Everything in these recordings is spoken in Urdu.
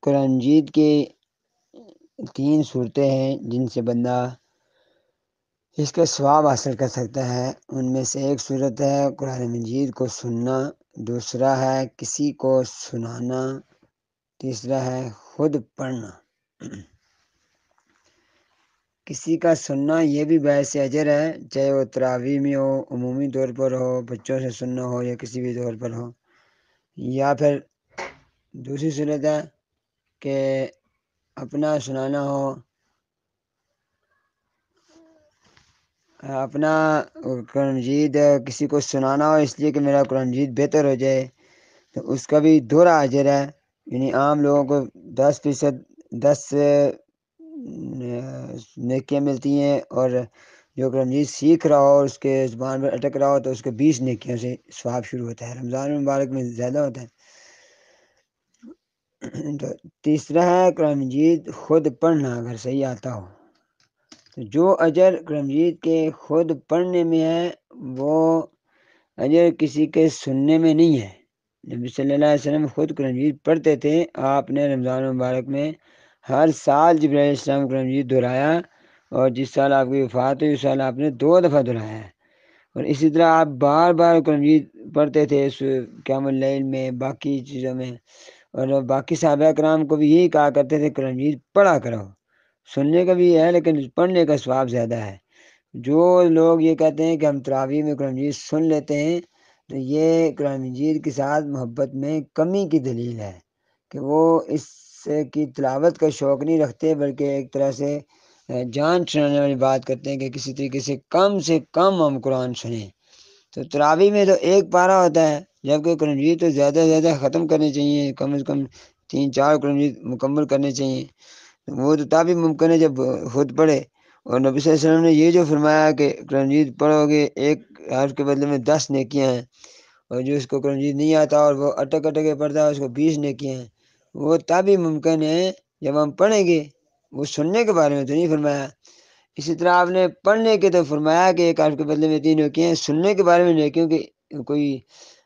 قرآن مجید کی 3 صورتیں ہیں جن سے بندہ اس کا ثواب حاصل کر سکتا ہے۔ ان میں سے ایک صورت ہے قرآن مجید کو سننا، دوسرا ہے کسی کو سنانا، تیسرا ہے خود پڑھنا۔ کسی کا سننا یہ بھی باعث اجر ہے، چاہے وہ تراویح میں ہو، عمومی طور پر ہو، بچوں سے سننا ہو یا کسی بھی طور پر ہو، یا پھر دوسری صورت ہے کہ اپنا سنانا ہو، اپنا قرآن مجید کسی کو سنانا ہو اس لیے کہ میرا قرآن مجید بہتر ہو جائے، تو اس کا بھی دوہرا اجر ہے۔ یعنی عام لوگوں کو 10% نیکیاں ملتی ہیں، اور جو قرآن مجید سیکھ رہا ہو اور اس کے زبان پر اٹک رہا ہو تو اس کے 20 نیکیوں سے ثواب شروع ہوتا ہے۔ رمضان المبارک میں زیادہ ہوتا ہے۔ تو تیسرا ہے قرآن مجید خود پڑھنا، اگر صحیح آتا ہو تو جو اجر قرآن مجید کے خود پڑھنے میں ہے وہ اجر کسی کے سننے میں نہیں ہے۔ نبی صلی اللہ علیہ وسلم خود قرآن مجید پڑھتے تھے۔ آپ نے رمضان المبارک میں ہر سال جبرائیل علیہ السلام قرآن مجید دہرایا، اور جس سال آپ کی وفات ہوئی اس سال آپ نے 2 دفعہ دہرایا ہے۔ اور اسی طرح آپ بار بار قرآن مجید پڑھتے تھے قیام اللیل میں، باقی چیزوں میں، اور باقی صحابہ کرام کو بھی یہی کہا کرتے تھے قرآن مجید پڑھا کرو۔ سننے کا بھی ہے لیکن پڑھنے کا ثواب زیادہ ہے۔ جو لوگ یہ کہتے ہیں کہ ہم تراویح میں قرآن مجید سن لیتے ہیں تو یہ قرآن مجید کے ساتھ محبت میں کمی کی دلیل ہے، کہ وہ اس کی تلاوت کا شوق نہیں رکھتے، بلکہ ایک طرح سے جان چھڑانے والی بات کرتے ہیں کہ کسی طریقے سے کم ہم قرآن سنیں۔ تو تراویح میں تو ایک پارہ ہوتا ہے، جبکہ قرآن مجید تو زیادہ سے زیادہ ختم کرنے چاہیے، کم از کم 3-4 قرآن مجید مکمل کرنے چاہیے۔ وہ تو تبھی ممکن ہے جب خود پڑھے۔ اور نبی صلی اللہ علیہ وسلم نے یہ جو فرمایا کہ قرآن مجید پڑھو گے 1 حرف کے بدلے میں 10 نیکیاں ہیں، اور جو اس کو قرآن مجید نہیں آتا اور وہ اٹک کے پڑھتا ہے اس کو 20 نیکیاں ہیں، وہ تبھی ممکن ہے جب ہم پڑھیں گے۔ وہ سننے کے بارے میں تو نہیں فرمایا۔ اسی طرح آپ نے پڑھنے کے تو فرمایا کہ 1 حرف کے بدلے میں 3 نیکیاں ہیں، سننے کے بارے میں نیکیوں کی کوئی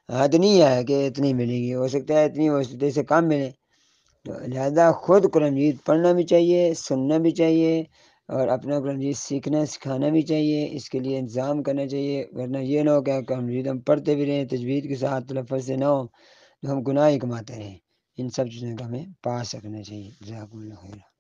حد نہیں ہے کہ اتنی ملے گی، ہو سکتا ہے اتنی، ہو سکتا ہے اس سے کم ملے۔ تو لہذا خود قرآن مجید پڑھنا بھی چاہیے، سننا بھی چاہیے، اور اپنا قرآن مجید سیکھنا سکھانا بھی چاہیے۔ اس کے لیے انتظام کرنا چاہیے، ورنہ یہ نہ ہو کہ قرآن مجید ہم پڑھتے بھی رہیں، تجوید کے ساتھ تلفظ سے نہ ہو تو ہم گناہ ہی کماتے رہیں۔ ان سب چیزوں کا ہمیں پاس رکھنا چاہیے۔ جزاکم اللہ خیر۔